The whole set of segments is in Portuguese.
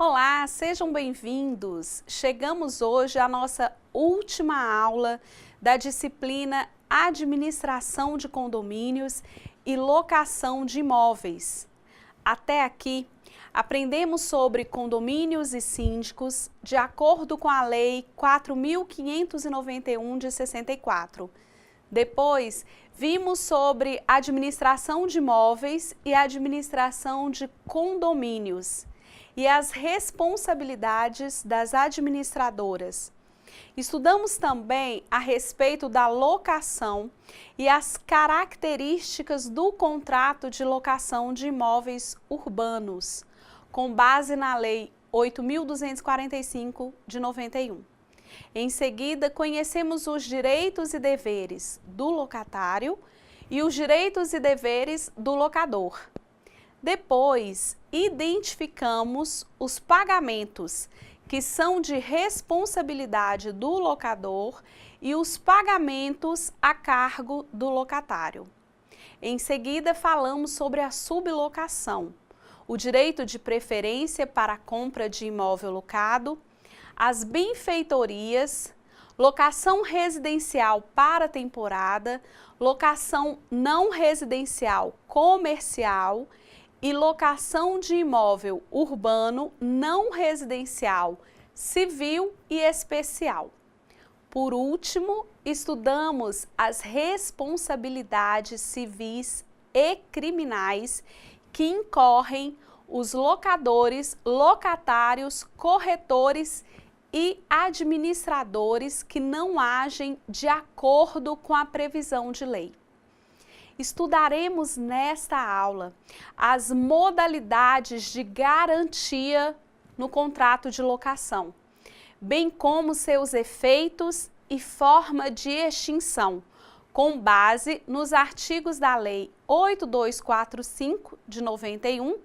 Olá, sejam bem-vindos! Chegamos hoje à nossa última aula da disciplina Administração de Condomínios e Locação de Imóveis. Até aqui, aprendemos sobre condomínios e síndicos de acordo com a Lei 4.591 de 64. Depois, vimos sobre administração de imóveis e administração de condomínios e as responsabilidades das administradoras. Estudamos também a respeito da locação e as características do contrato de locação de imóveis urbanos, com base na Lei 8.245 de 91. Em seguida, conhecemos os direitos e deveres do locatário e os direitos e deveres do locador. Depois, identificamos os pagamentos, que são de responsabilidade do locador, e os pagamentos a cargo do locatário. Em seguida, falamos sobre a sublocação, o direito de preferência para a compra de imóvel locado, as benfeitorias, locação residencial para temporada, locação não residencial comercial e locação de imóvel urbano não residencial, civil e especial. Por último, estudamos as responsabilidades civis e criminais que incorrem os locadores, locatários, corretores e administradores que não agem de acordo com a previsão de lei. Estudaremos nesta aula as modalidades de garantia no contrato de locação, bem como seus efeitos e forma de extinção, com base nos artigos da Lei 8245 de 91,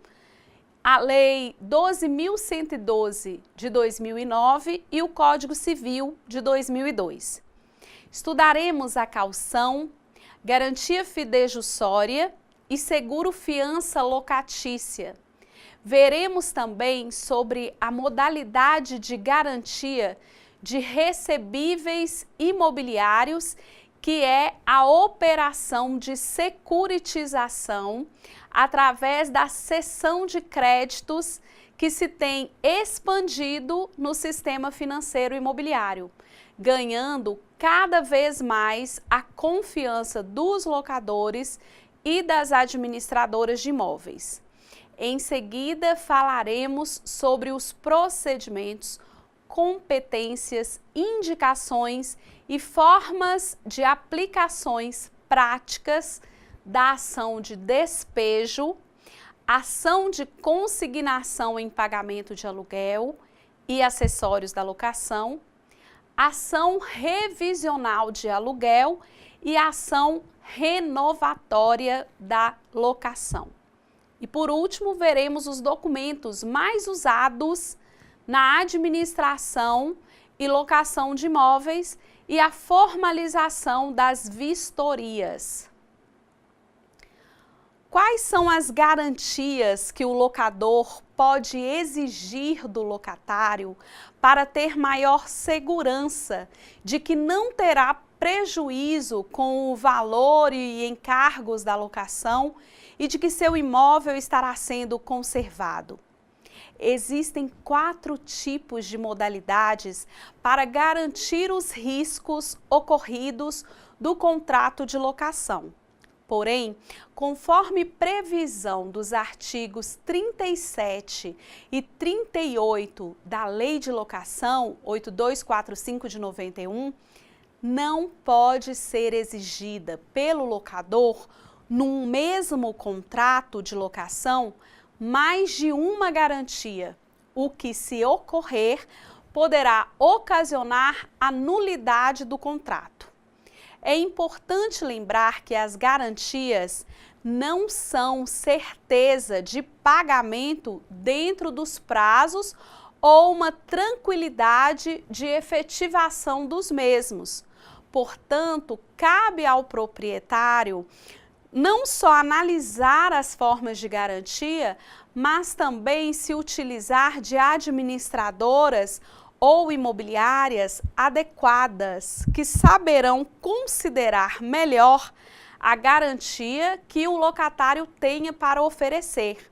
a Lei 12.112 de 2009 e o Código Civil de 2002. Estudaremos a caução, garantia fidejussória e seguro-fiança locatícia. Veremos também sobre a modalidade de garantia de recebíveis imobiliários, que é a operação de securitização através da cessão de créditos que se tem expandido no sistema financeiro imobiliário, ganhando cada vez mais a confiança dos locadores e das administradoras de imóveis. Em seguida, falaremos sobre os procedimentos, competências, indicações e formas de aplicações práticas da ação de despejo, ação de consignação em pagamento de aluguel e acessórios da locação, ação revisional de aluguel e ação renovatória da locação. E por último, veremos os documentos mais usados na administração e locação de imóveis e a formalização das vistorias. Quais são as garantias que o locador pode exigir do locatário para ter maior segurança de que não terá prejuízo com o valor e encargos da locação e de que seu imóvel estará sendo conservado? Existem 4 tipos de modalidades para garantir os riscos ocorridos do contrato de locação. Porém, conforme previsão dos artigos 37 e 38 da Lei de Locação 8245 de 91, não pode ser exigida pelo locador, num mesmo contrato de locação, mais de uma garantia, o que, se ocorrer, poderá ocasionar a nulidade do contrato. É importante lembrar que as garantias não são certeza de pagamento dentro dos prazos ou uma tranquilidade de efetivação dos mesmos. Portanto, cabe ao proprietário não só analisar as formas de garantia, mas também se utilizar de administradoras ou imobiliárias adequadas, que saberão considerar melhor a garantia que o locatário tenha para oferecer.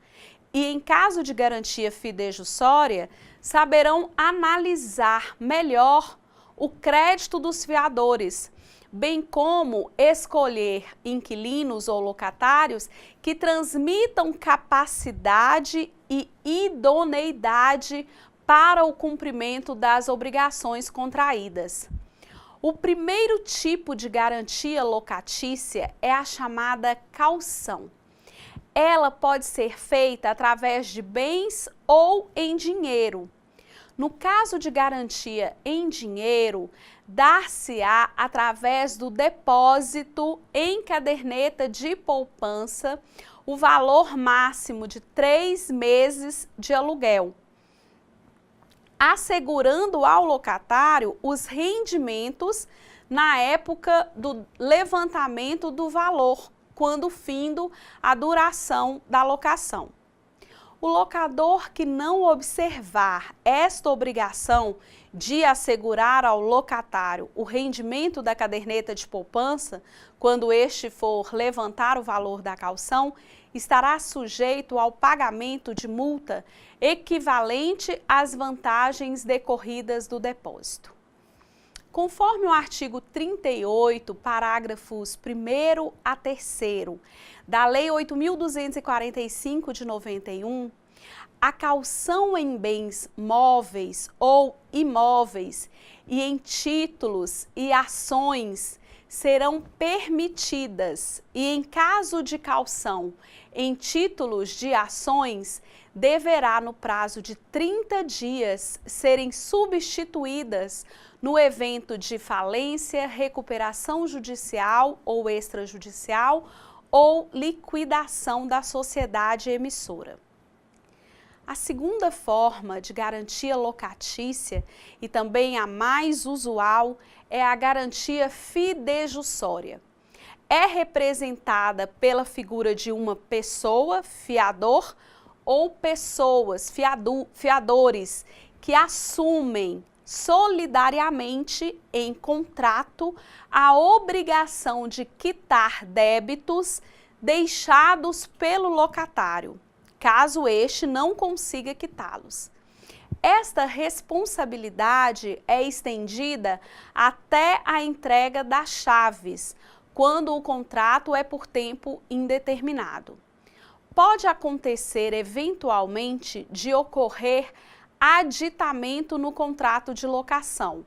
E em caso de garantia fidejussória, saberão analisar melhor o crédito dos fiadores, bem como escolher inquilinos ou locatários que transmitam capacidade e idoneidade para o cumprimento das obrigações contraídas. O primeiro tipo de garantia locatícia é a chamada caução. Ela pode ser feita através de bens ou em dinheiro. No caso de garantia em dinheiro, dar-se-á através do depósito em caderneta de poupança o valor máximo de 3 meses de aluguel, assegurando ao locatário os rendimentos na época do levantamento do valor, quando findo a duração da locação. O locador que não observar esta obrigação de assegurar ao locatário o rendimento da caderneta de poupança, quando este for levantar o valor da caução, estará sujeito ao pagamento de multa equivalente às vantagens decorridas do depósito. Conforme o artigo 38, parágrafos 1º a 3º da Lei 8.245 de 91, a caução em bens móveis ou imóveis e em títulos e ações serão permitidas e, em caso de caução em títulos de ações, deverá, no prazo de 30 dias, serem substituídas no evento de falência, recuperação judicial ou extrajudicial ou liquidação da sociedade emissora. A segunda forma de garantia locatícia, e também a mais usual, é a garantia fidejussória. É representada pela figura de uma pessoa, fiador, ou pessoas, fiadores, que assumem solidariamente em contrato a obrigação de quitar débitos deixados pelo locatário, caso este não consiga quitá-los. Esta responsabilidade é estendida até a entrega das chaves, quando o contrato é por tempo indeterminado. Pode acontecer, eventualmente, de ocorrer aditamento no contrato de locação,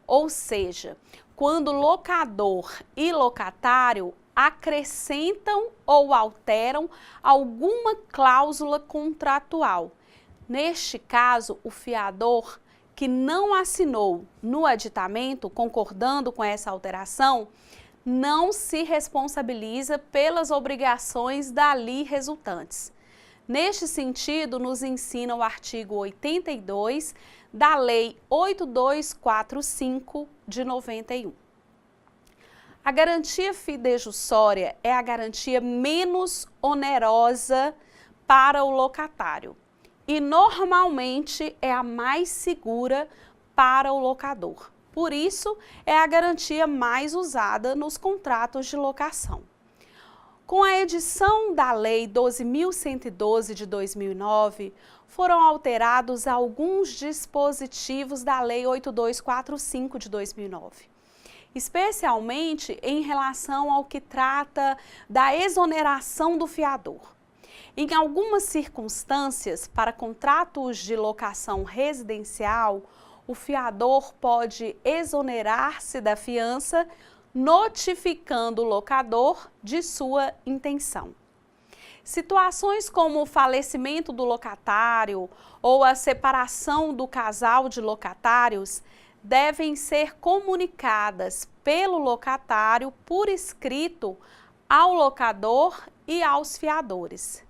ou seja, quando locador e locatário acrescentam ou alteram alguma cláusula contratual. Neste caso, o fiador que não assinou no aditamento, concordando com essa alteração, não se responsabiliza pelas obrigações dali resultantes. Neste sentido, nos ensina o artigo 82 da Lei 8245 de 91. A garantia fidejussória é a garantia menos onerosa para o locatário e normalmente é a mais segura para o locador. Por isso, é a garantia mais usada nos contratos de locação. Com a edição da Lei 12.112 de 2009, foram alterados alguns dispositivos da Lei 8245 de 2009, especialmente em relação ao que trata da exoneração do fiador. Em algumas circunstâncias, para contratos de locação residencial, o fiador pode exonerar-se da fiança, notificando o locador de sua intenção. Situações como o falecimento do locatário ou a separação do casal de locatários devem ser comunicadas pelo locatário por escrito ao locador e aos fiadores.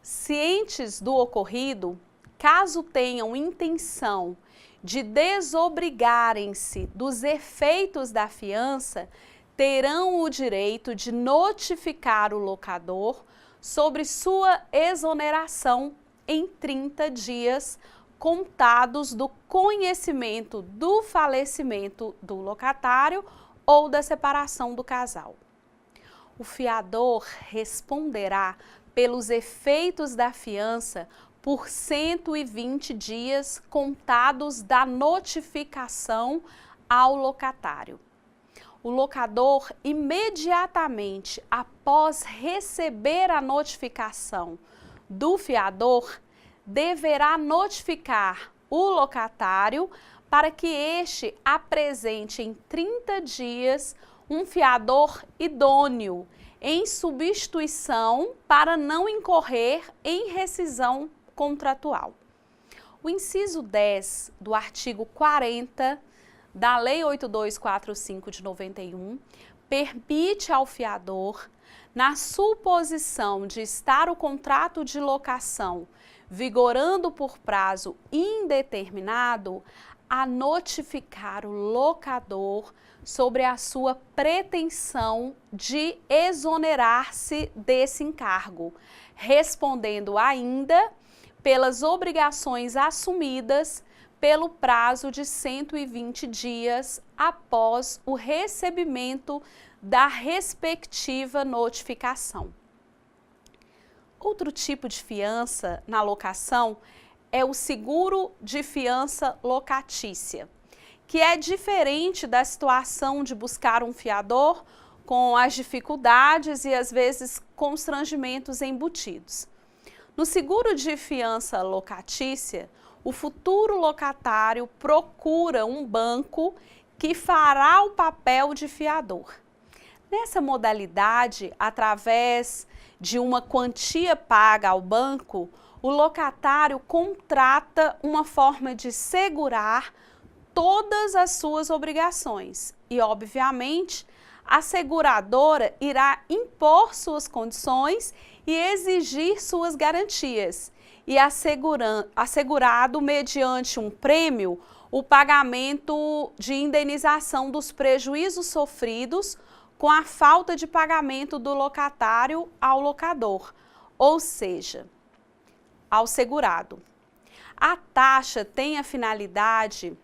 Cientes do ocorrido, caso tenham intenção de desobrigarem-se dos efeitos da fiança, terão o direito de notificar o locador sobre sua exoneração em 30 dias contados do conhecimento do falecimento do locatário ou da separação do casal. O fiador responderá pelos efeitos da fiança por 120 dias contados da notificação ao locatário. O locador, imediatamente após receber a notificação do fiador, deverá notificar o locatário para que este apresente em 30 dias um fiador idôneo em substituição para não incorrer em rescisão contratual. O inciso 10 do artigo 40 da Lei 8245 de 91 permite ao fiador, na suposição de estar o contrato de locação vigorando por prazo indeterminado, a notificar o locador sobre a sua pretensão de exonerar-se desse encargo, respondendo ainda pelas obrigações assumidas pelo prazo de 120 dias após o recebimento da respectiva notificação. Outro tipo de fiança na locação é o seguro de fiança locatícia, que é diferente da situação de buscar um fiador com as dificuldades e às vezes constrangimentos embutidos. No seguro de fiança locatícia, o futuro locatário procura um banco que fará o papel de fiador. Nessa modalidade, através de uma quantia paga ao banco, o locatário contrata uma forma de segurar todas as suas obrigações e, obviamente, a seguradora irá impor suas condições e exigir suas garantias e assegurado mediante um prêmio o pagamento de indenização dos prejuízos sofridos com a falta de pagamento do locatário ao locador, ou seja, ao segurado. A taxa tem a finalidade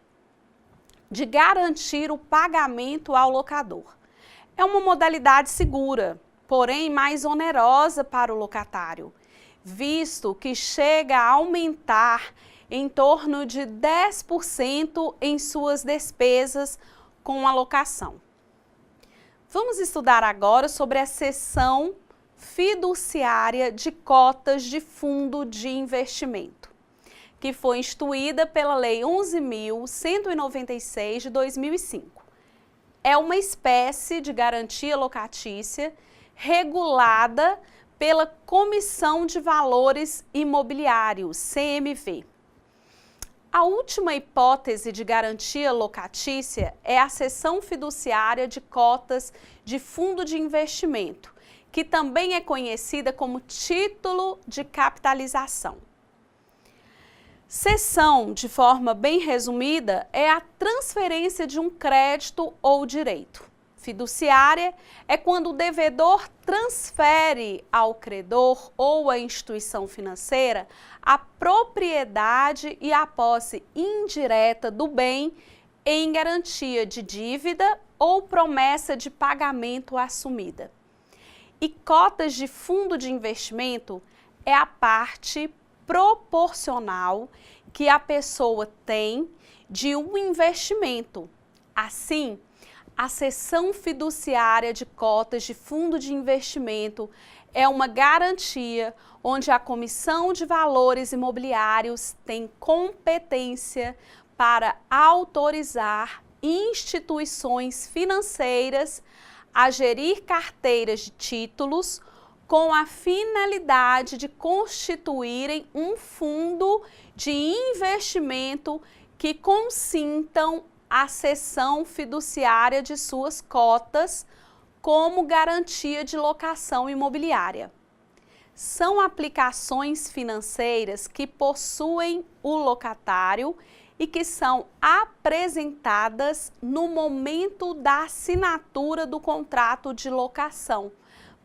de garantir o pagamento ao locador. É uma modalidade segura, porém mais onerosa para o locatário, visto que chega a aumentar em torno de 10% em suas despesas com a locação. Vamos estudar agora sobre a cessão fiduciária de cotas de fundo de investimento, que foi instituída pela Lei 11.196 de 2005. É uma espécie de garantia locatícia regulada pela Comissão de Valores Imobiliários, CMV. A última hipótese de garantia locatícia é a cessão fiduciária de cotas de fundo de investimento, que também é conhecida como título de capitalização. Cessão, de forma bem resumida, é a transferência de um crédito ou direito. Fiduciária é quando o devedor transfere ao credor ou à instituição financeira a propriedade e a posse indireta do bem em garantia de dívida ou promessa de pagamento assumida. E cotas de fundo de investimento é a parte proporcional que a pessoa tem de um investimento. Assim, a cessão fiduciária de cotas de fundo de investimento é uma garantia onde a Comissão de Valores Imobiliários tem competência para autorizar instituições financeiras a gerir carteiras de títulos com a finalidade de constituírem um fundo de investimento que consintam a cessão fiduciária de suas cotas como garantia de locação imobiliária. São aplicações financeiras que possuem o locatário e que são apresentadas no momento da assinatura do contrato de locação,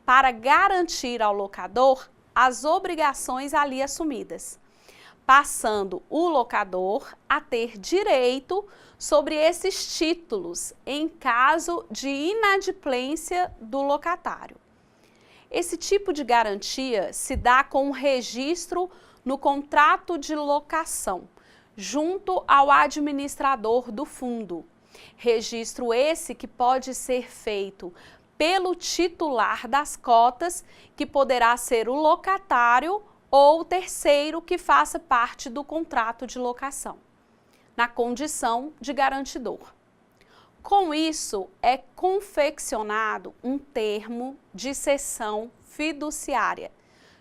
para garantir ao locador as obrigações ali assumidas, passando o locador a ter direito sobre esses títulos em caso de inadimplência do locatário. Esse tipo de garantia se dá com o registro no contrato de locação, junto ao administrador do fundo. Registro esse que pode ser feito pelo titular das cotas, que poderá ser o locatário ou o terceiro que faça parte do contrato de locação, na condição de garantidor. Com isso, é confeccionado um termo de cessão fiduciária,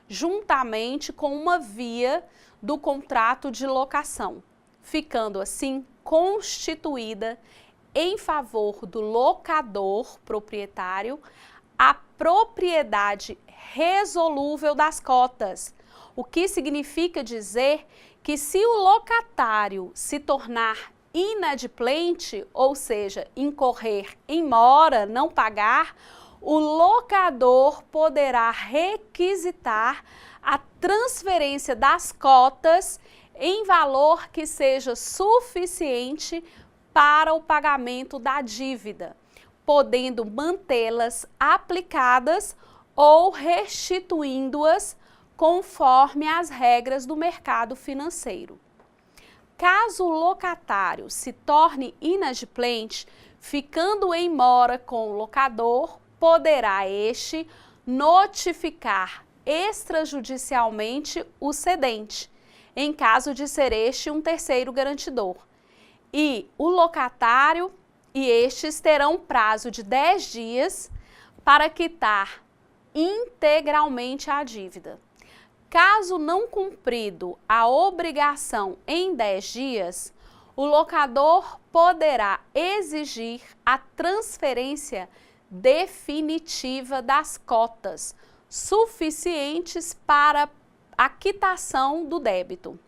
juntamente com uma via do contrato de locação, ficando assim constituída em favor do locador proprietário a propriedade resolúvel das cotas, o que significa dizer que se o locatário se tornar inadimplente, ou seja, incorrer em mora, não pagar, o locador poderá requisitar a transferência das cotas em valor que seja suficiente para o pagamento da dívida, podendo mantê-las aplicadas ou restituindo-as conforme as regras do mercado financeiro. Caso o locatário se torne inadimplente, ficando em mora com o locador, poderá este notificar extrajudicialmente o cedente, em caso de ser este um terceiro garantidor. E o locatário e estes terão prazo de 10 dias para quitar integralmente a dívida. Caso não cumprido a obrigação em 10 dias, o locador poderá exigir a transferência definitiva das cotas, suficientes para a quitação do débito.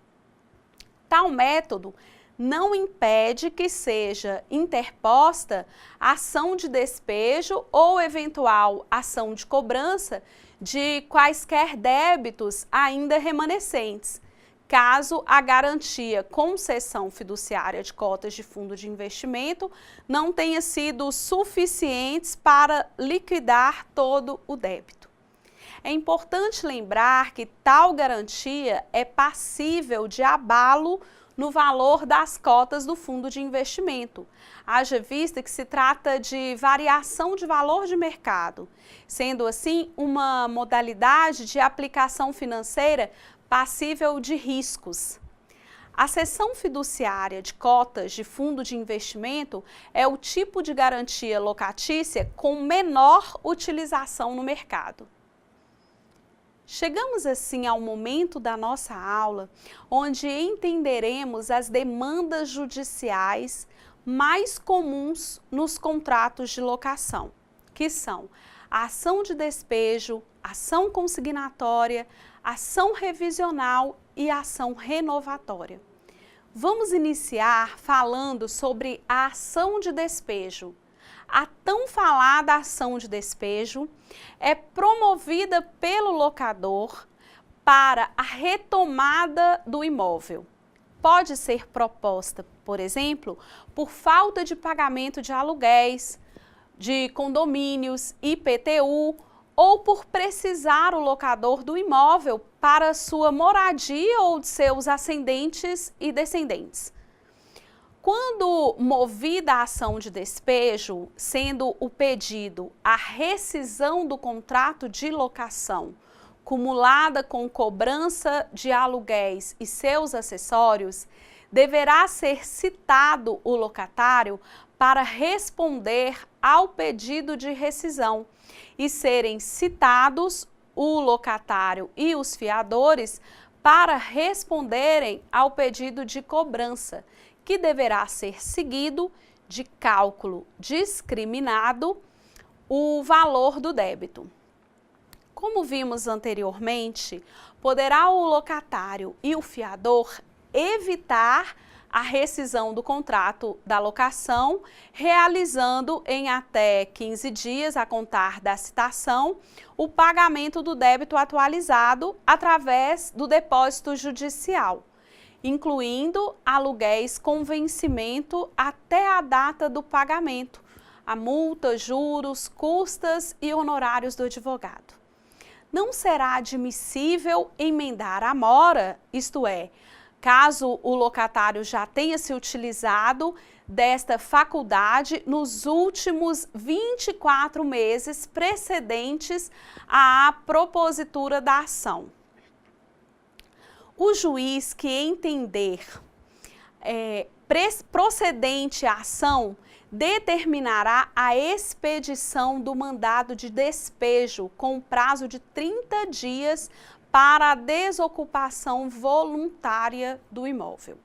Tal método não impede que seja interposta ação de despejo ou eventual ação de cobrança de quaisquer débitos ainda remanescentes, caso a garantia com cessão fiduciária de cotas de fundo de investimento não tenha sido suficientes para liquidar todo o débito. É importante lembrar que tal garantia é passível de abalo no valor das cotas do fundo de investimento, haja vista que se trata de variação de valor de mercado, sendo assim uma modalidade de aplicação financeira passível de riscos. A cessão fiduciária de cotas de fundo de investimento é o tipo de garantia locatícia com menor utilização no mercado. Chegamos assim ao momento da nossa aula, onde entenderemos as demandas judiciais mais comuns nos contratos de locação, que são a ação de despejo, ação consignatória, ação revisional e ação renovatória. Vamos iniciar falando sobre a ação de despejo. A tão falada ação de despejo é promovida pelo locador para a retomada do imóvel. Pode ser proposta, por exemplo, por falta de pagamento de aluguéis, de condomínios, IPTU, ou por precisar o locador do imóvel para sua moradia ou de seus ascendentes e descendentes. Quando movida a ação de despejo, sendo o pedido a rescisão do contrato de locação, cumulada com cobrança de aluguéis e seus acessórios, deverá ser citado o locatário para responder ao pedido de rescisão e serem citados o locatário e os fiadores para responderem ao pedido de cobrança, que deverá ser seguido de cálculo discriminado o valor do débito. Como vimos anteriormente, poderá o locatário e o fiador evitar a rescisão do contrato da locação, realizando em até 15 dias a contar da citação o pagamento do débito atualizado através do depósito judicial, incluindo aluguéis com vencimento até a data do pagamento, a multa, juros, custas e honorários do advogado. Não será admissível emendar a mora, isto é, caso o locatário já tenha se utilizado desta faculdade nos últimos 24 meses precedentes à propositura da ação. O juiz que entender procedente a ação determinará a expedição do mandado de despejo com prazo de 30 dias para a desocupação voluntária do imóvel.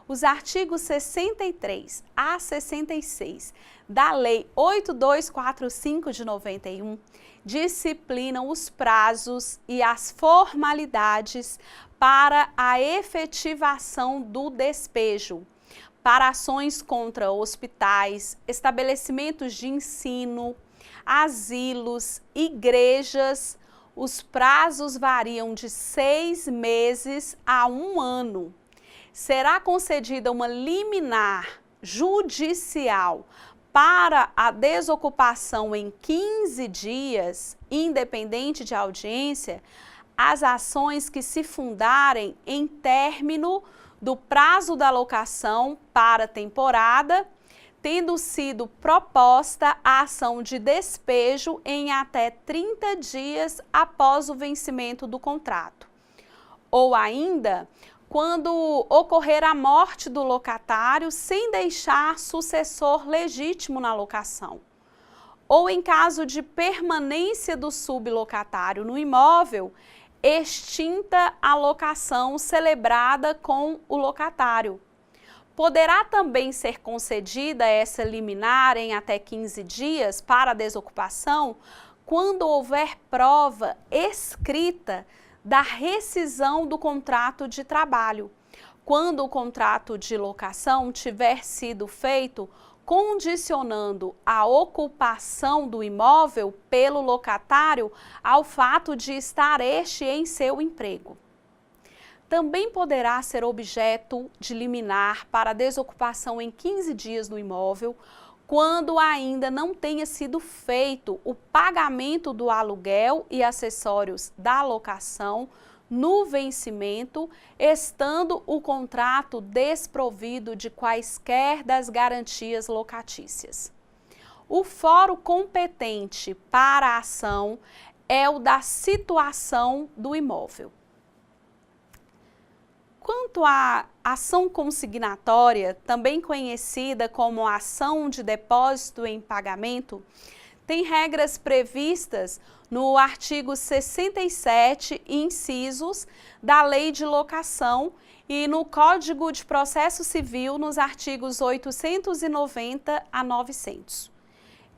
Os artigos 63 a 66 da Lei 8245 de 91 disciplinam os prazos e as formalidades para a efetivação do despejo, para ações contra hospitais, estabelecimentos de ensino, asilos, igrejas. Os prazos variam de 6 meses a 1 ano. Será concedida uma liminar judicial para a desocupação em 15 dias, independente de audiência, as ações que se fundarem em término do prazo da locação para temporada, tendo sido proposta a ação de despejo em até 30 dias após o vencimento do contrato. Ou ainda, quando ocorrer a morte do locatário sem deixar sucessor legítimo na locação. Ou em caso de permanência do sublocatário no imóvel, extinta a locação celebrada com o locatário. Poderá também ser concedida essa liminar em até 15 dias para a desocupação quando houver prova escrita da rescisão do contrato de trabalho, quando o contrato de locação tiver sido feito condicionando a ocupação do imóvel pelo locatário ao fato de estar este em seu emprego. Também poderá ser objeto de liminar para desocupação em 15 dias do imóvel, quando ainda não tenha sido feito o pagamento do aluguel e acessórios da locação no vencimento, estando o contrato desprovido de quaisquer das garantias locatícias. O fórum competente para a ação é o da situação do imóvel. Quanto à ação consignatória, também conhecida como ação de depósito em pagamento, tem regras previstas no artigo 67, incisos, da Lei de Locação e no Código de Processo Civil nos artigos 890 a 900.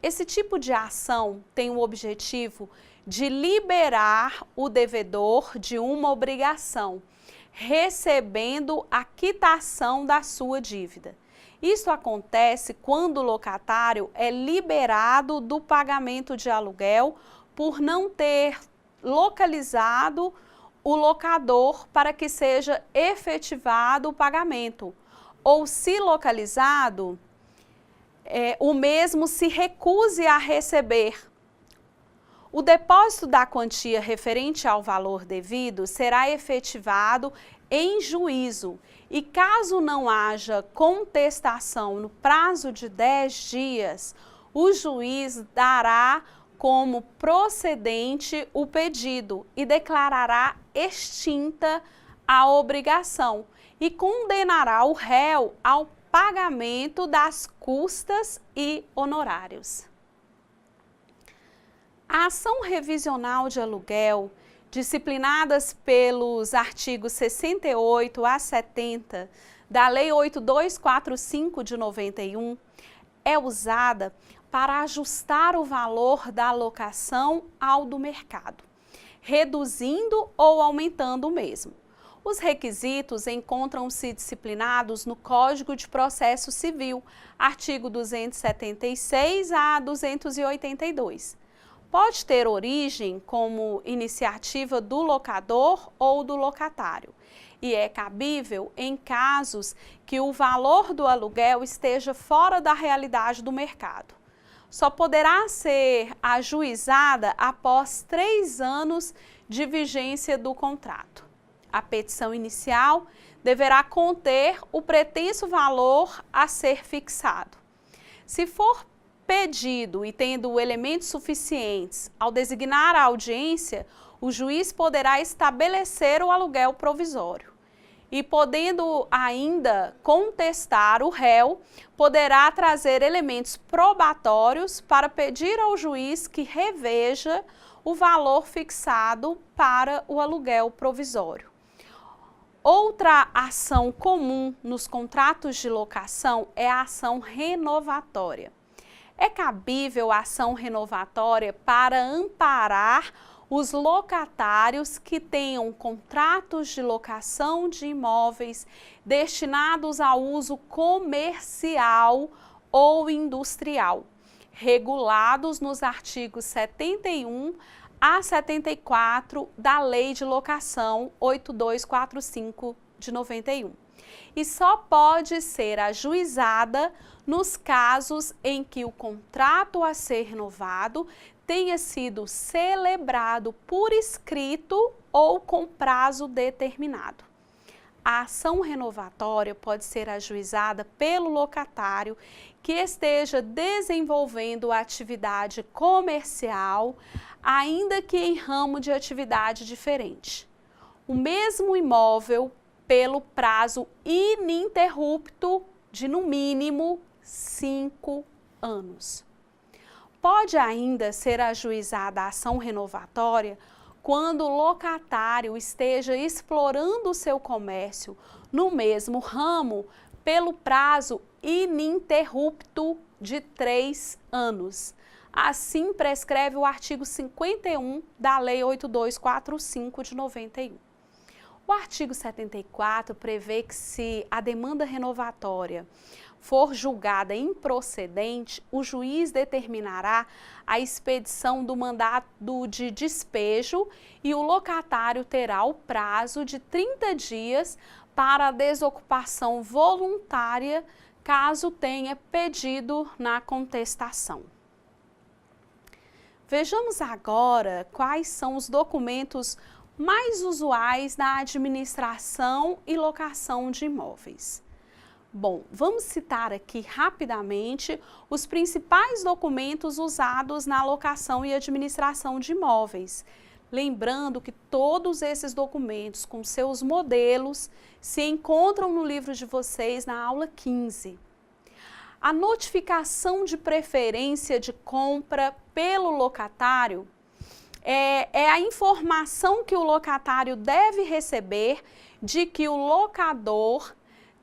Esse tipo de ação tem o objetivo de liberar o devedor de uma obrigação, recebendo a quitação da sua dívida. Isso acontece quando o locatário é liberado do pagamento de aluguel por não ter localizado o locador para que seja efetivado o pagamento. Ou, se localizado, o mesmo se recuse a receber. O depósito da quantia referente ao valor devido será efetivado em juízo e, caso não haja contestação no prazo de 10 dias, o juiz dará como procedente o pedido e declarará extinta a obrigação e condenará o réu ao pagamento das custas e honorários. A ação revisional de aluguel, disciplinadas pelos artigos 68 a 70 da Lei 8245 de 91, é usada para ajustar o valor da locação ao do mercado, reduzindo ou aumentando o mesmo. Os requisitos encontram-se disciplinados no Código de Processo Civil, artigo 276 a 282. Pode ter origem como iniciativa do locador ou do locatário e é cabível em casos que o valor do aluguel esteja fora da realidade do mercado. Só poderá ser ajuizada após 3 anos de vigência do contrato. A petição inicial deverá conter o pretenso valor a ser fixado. Se for pedido e tendo elementos suficientes ao designar a audiência, o juiz poderá estabelecer o aluguel provisório. E podendo ainda contestar, o réu poderá trazer elementos probatórios para pedir ao juiz que reveja o valor fixado para o aluguel provisório. Outra ação comum nos contratos de locação é a ação renovatória. É cabível a ação renovatória para amparar os locatários que tenham contratos de locação de imóveis destinados ao uso comercial ou industrial, regulados nos artigos 71 a 74 da Lei de Locação 8245 de 91. E só pode ser ajuizada nos casos em que o contrato a ser renovado tenha sido celebrado por escrito ou com prazo determinado. A ação renovatória pode ser ajuizada pelo locatário que esteja desenvolvendo atividade comercial, ainda que em ramo de atividade diferente. O mesmo imóvel pelo prazo ininterrupto de, no mínimo, 5 anos. Pode ainda ser ajuizada a ação renovatória quando o locatário esteja explorando o seu comércio no mesmo ramo pelo prazo ininterrupto de 3 anos. Assim prescreve o artigo 51 da Lei 8245 de 91. O artigo 74 prevê que, se a demanda renovatória for julgada improcedente, o juiz determinará a expedição do mandado de despejo e o locatário terá o prazo de 30 dias para a desocupação voluntária, caso tenha pedido na contestação. Vejamos agora quais são os documentos mais usuais na administração e locação de imóveis. Bom, vamos citar aqui rapidamente os principais documentos usados na locação e administração de imóveis. Lembrando que todos esses documentos, com seus modelos, se encontram no livro de vocês na aula 15. A notificação de preferência de compra pelo locatário é a informação que o locatário deve receber de que o locador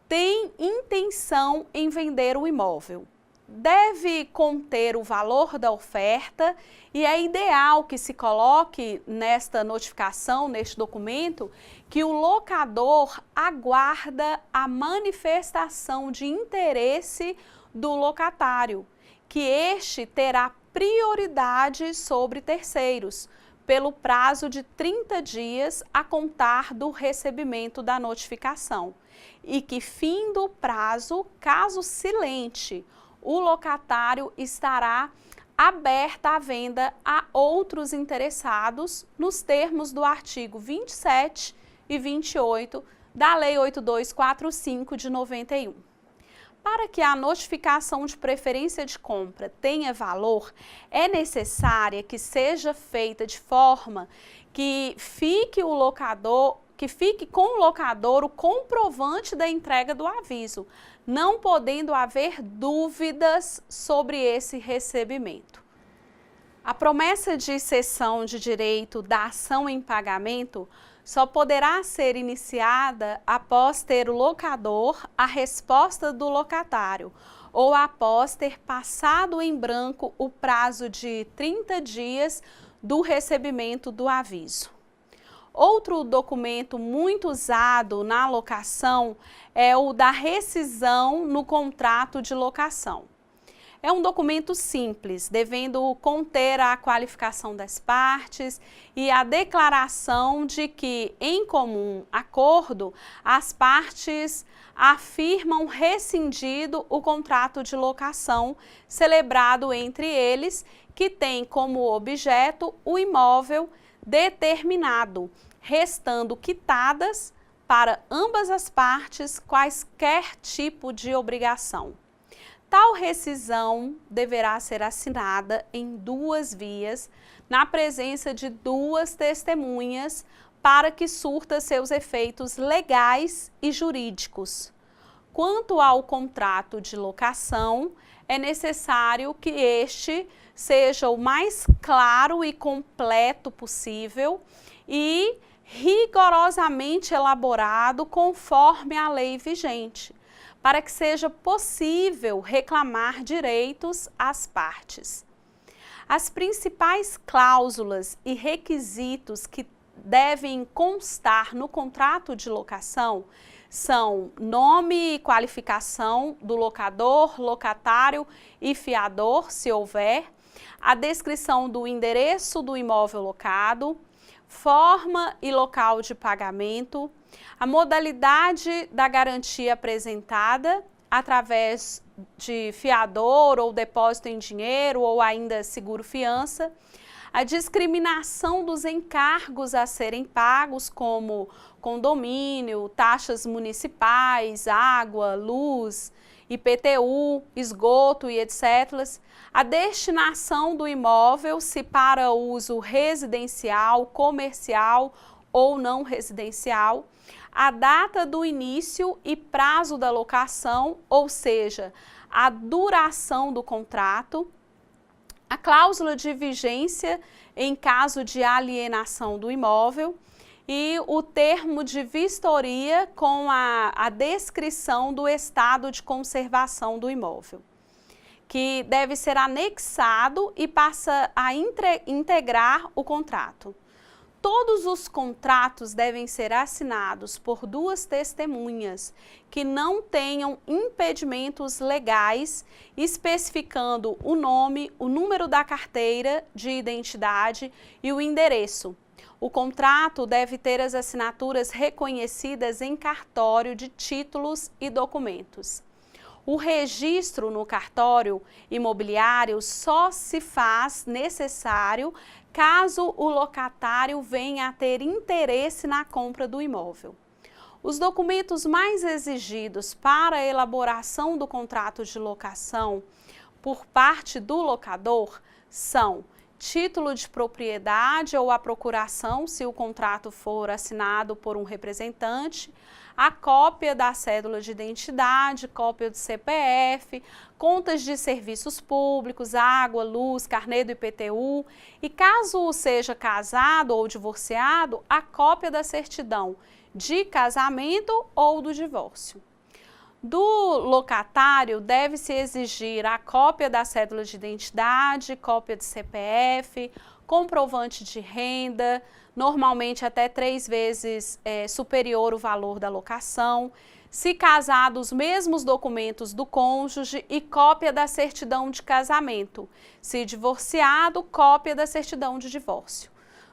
tem intenção em vender o imóvel. Deve conter o valor da oferta e é ideal que se coloque nesta notificação, neste documento, que o locador aguarda a manifestação de interesse do locatário, que este terá prioridade sobre terceiros, pelo prazo de 30 dias a contar do recebimento da notificação, e que, findo o prazo, caso silente, o locatário estará aberta à venda a outros interessados nos termos do artigo 27 e 28 da Lei 8245 de 91. Para que a notificação de preferência de compra tenha valor, é necessária que seja feita de forma que fique com o locador o comprovante da entrega do aviso, não podendo haver dúvidas sobre esse recebimento. A promessa de cessão de direito da ação em pagamento só poderá ser iniciada após ter o locador a resposta do locatário ou após ter passado em branco o prazo de 30 dias do recebimento do aviso. Outro documento muito usado na locação é o da rescisão no contrato de locação. É um documento simples, devendo conter a qualificação das partes e a declaração de que, em comum acordo, as partes afirmam rescindido o contrato de locação celebrado entre eles, que tem como objeto o imóvel determinado, restando quitadas para ambas as partes quaisquer tipo de obrigação. Tal rescisão deverá ser assinada em 2 vias, na presença de 2 testemunhas, para que surta seus efeitos legais e jurídicos. Quanto ao contrato de locação, é necessário que este seja o mais claro e completo possível e rigorosamente elaborado conforme a lei vigente, para que seja possível reclamar direitos às partes. As principais cláusulas e requisitos que devem constar no contrato de locação são nome e qualificação do locador, locatário e fiador, se houver, a descrição do endereço do imóvel locado, forma e local de pagamento, a modalidade da garantia apresentada através de fiador ou depósito em dinheiro ou ainda seguro-fiança, a discriminação dos encargos a serem pagos, como condomínio, taxas municipais, água, luz, IPTU, esgoto e etc. A destinação do imóvel, se para uso residencial, comercial ou não residencial, a data do início e prazo da locação, ou seja, a duração do contrato, a cláusula de vigência em caso de alienação do imóvel e o termo de vistoria com a descrição do estado de conservação do imóvel, que deve ser anexado e passa a integrar o contrato. Todos os contratos devem ser assinados por 2 testemunhas que não tenham impedimentos legais, especificando o nome, o número da carteira de identidade e o endereço. O contrato deve ter as assinaturas reconhecidas em cartório de títulos e documentos. O registro no cartório imobiliário só se faz necessário caso o locatário venha a ter interesse na compra do imóvel. Os documentos mais exigidos para a elaboração do contrato de locação por parte do locador são título de propriedade ou a procuração, se o contrato for assinado por um representante, a cópia da cédula de identidade, cópia do CPF, contas de serviços públicos, água, luz, carnê do IPTU e, caso seja casado ou divorciado, a cópia da certidão de casamento ou do divórcio. Do locatário, deve-se exigir a cópia da cédula de identidade, cópia de CPF, comprovante de renda, normalmente até 3 vezes superior o valor da locação, se casado, os mesmos documentos do cônjuge e cópia da certidão de casamento, se divorciado, cópia da certidão de divórcio.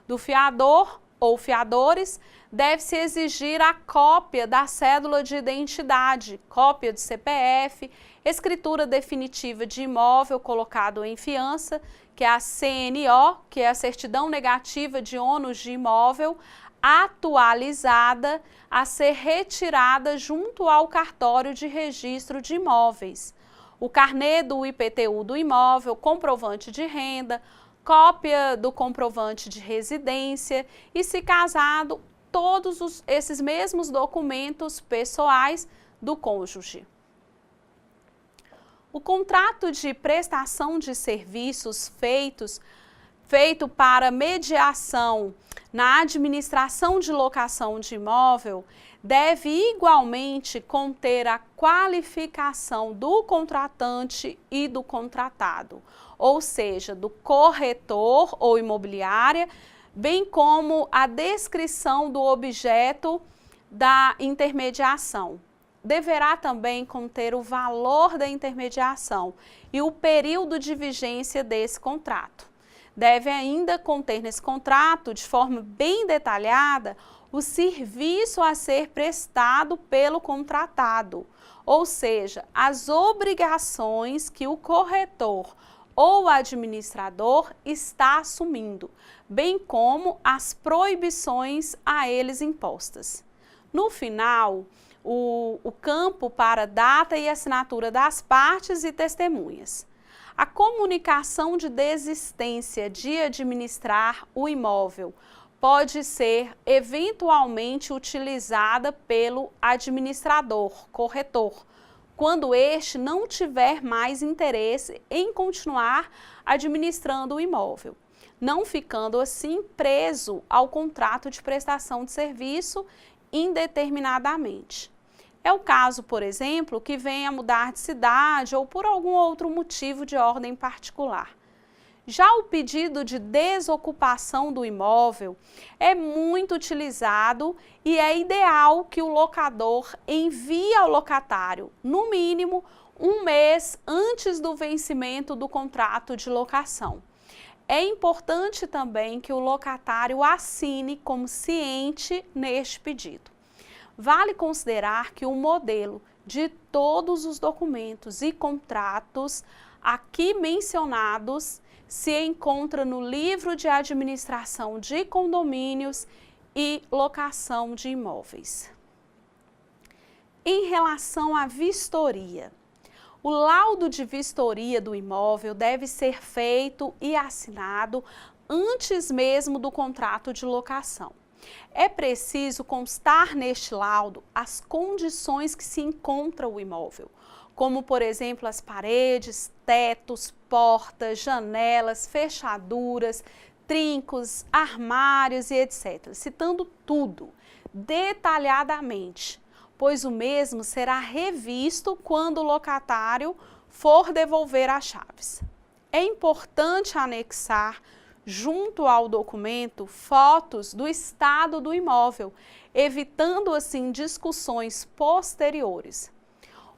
Do fiador ou fiadores, deve-se exigir a cópia da cédula de identidade, cópia de CPF, escritura definitiva de imóvel colocado em fiança, que é a CNO, que é a certidão negativa de ônus de imóvel, atualizada a ser retirada junto ao cartório de registro de imóveis. O carnê do IPTU do imóvel, comprovante de renda, cópia do comprovante de residência e, se casado, todos esses mesmos documentos pessoais do cônjuge. O contrato de prestação de serviços feito para mediação na administração de locação de imóvel deve igualmente conter a qualificação do contratante e do contratado, ou seja, do corretor ou imobiliária, bem como a descrição do objeto da intermediação. Deverá também conter o valor da intermediação e o período de vigência desse contrato. Deve ainda conter nesse contrato, de forma bem detalhada, o serviço a ser prestado pelo contratado, ou seja, as obrigações que o corretor ou o administrador está assumindo, bem como as proibições a eles impostas. No final, o campo para data e assinatura das partes e testemunhas. A comunicação de desistência de administrar o imóvel pode ser eventualmente utilizada pelo administrador, corretor, quando este não tiver mais interesse em continuar administrando o imóvel, não ficando assim preso ao contrato de prestação de serviço indeterminadamente. É o caso, por exemplo, que venha mudar de cidade ou por algum outro motivo de ordem particular. Já o pedido de desocupação do imóvel é muito utilizado e é ideal que o locador envie ao locatário, no mínimo, 1 mês antes do vencimento do contrato de locação. É importante também que o locatário assine como ciente neste pedido. Vale considerar que o modelo de todos os documentos e contratos aqui mencionados se encontra no livro de administração de condomínios e locação de imóveis. Em relação à vistoria, o laudo de vistoria do imóvel deve ser feito e assinado antes mesmo do contrato de locação. É preciso constar neste laudo as condições que se encontra o imóvel, como, por exemplo, as paredes, tetos, portas, janelas, fechaduras, trincos, armários e etc., citando tudo detalhadamente, pois o mesmo será revisto quando o locatário for devolver as chaves. É importante anexar junto ao documento fotos do estado do imóvel, evitando assim discussões posteriores.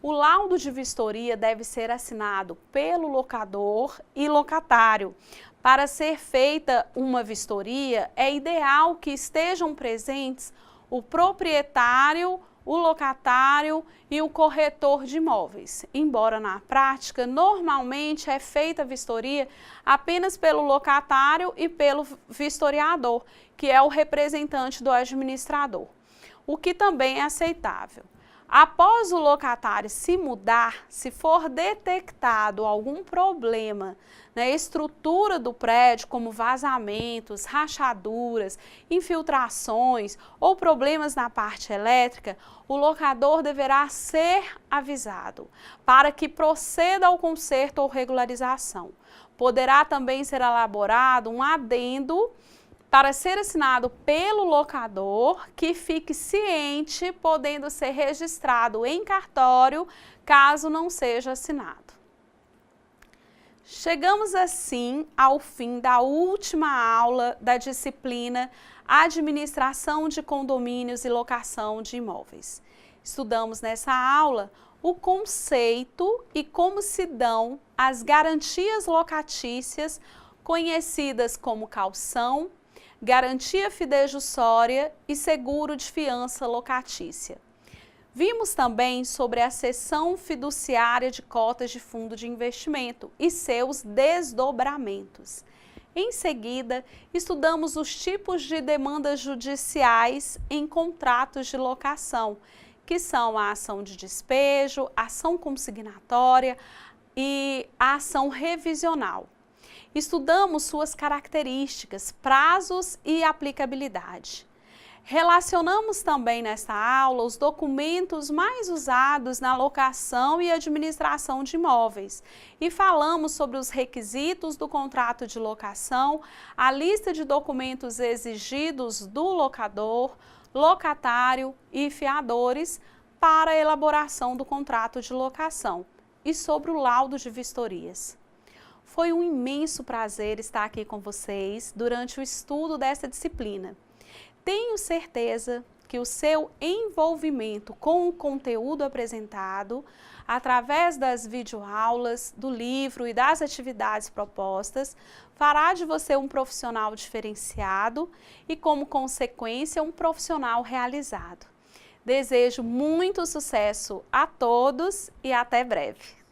O laudo de vistoria deve ser assinado pelo locador e locatário. Para ser feita uma vistoria, é ideal que estejam presentes o proprietário, o locatário e o corretor de imóveis. Embora na prática, normalmente é feita a vistoria apenas pelo locatário e pelo vistoriador, que é o representante do administrador, o que também é aceitável. Após o locatário se mudar, se for detectado algum problema na estrutura do prédio, como vazamentos, rachaduras, infiltrações ou problemas na parte elétrica, o locador deverá ser avisado para que proceda ao conserto ou regularização. Poderá também ser elaborado um adendo para ser assinado pelo locador, que fique ciente, podendo ser registrado em cartório, caso não seja assinado. Chegamos assim ao fim da última aula da disciplina Administração de Condomínios e Locação de Imóveis. Estudamos nessa aula o conceito e como se dão as garantias locatícias, conhecidas como caução, garantia fidejussória e seguro de fiança locatícia. Vimos também sobre a cessão fiduciária de cotas de fundo de investimento e seus desdobramentos. Em seguida, estudamos os tipos de demandas judiciais em contratos de locação, que são a ação de despejo, a ação consignatória e a ação revisional. Estudamos suas características, prazos e aplicabilidade. Relacionamos também nesta aula os documentos mais usados na locação e administração de imóveis e falamos sobre os requisitos do contrato de locação, a lista de documentos exigidos do locador, locatário e fiadores para a elaboração do contrato de locação e sobre o laudo de vistorias. Foi um imenso prazer estar aqui com vocês durante o estudo dessa disciplina. Tenho certeza que o seu envolvimento com o conteúdo apresentado, através das videoaulas, do livro e das atividades propostas, fará de você um profissional diferenciado e, como consequência, um profissional realizado. Desejo muito sucesso a todos e até breve!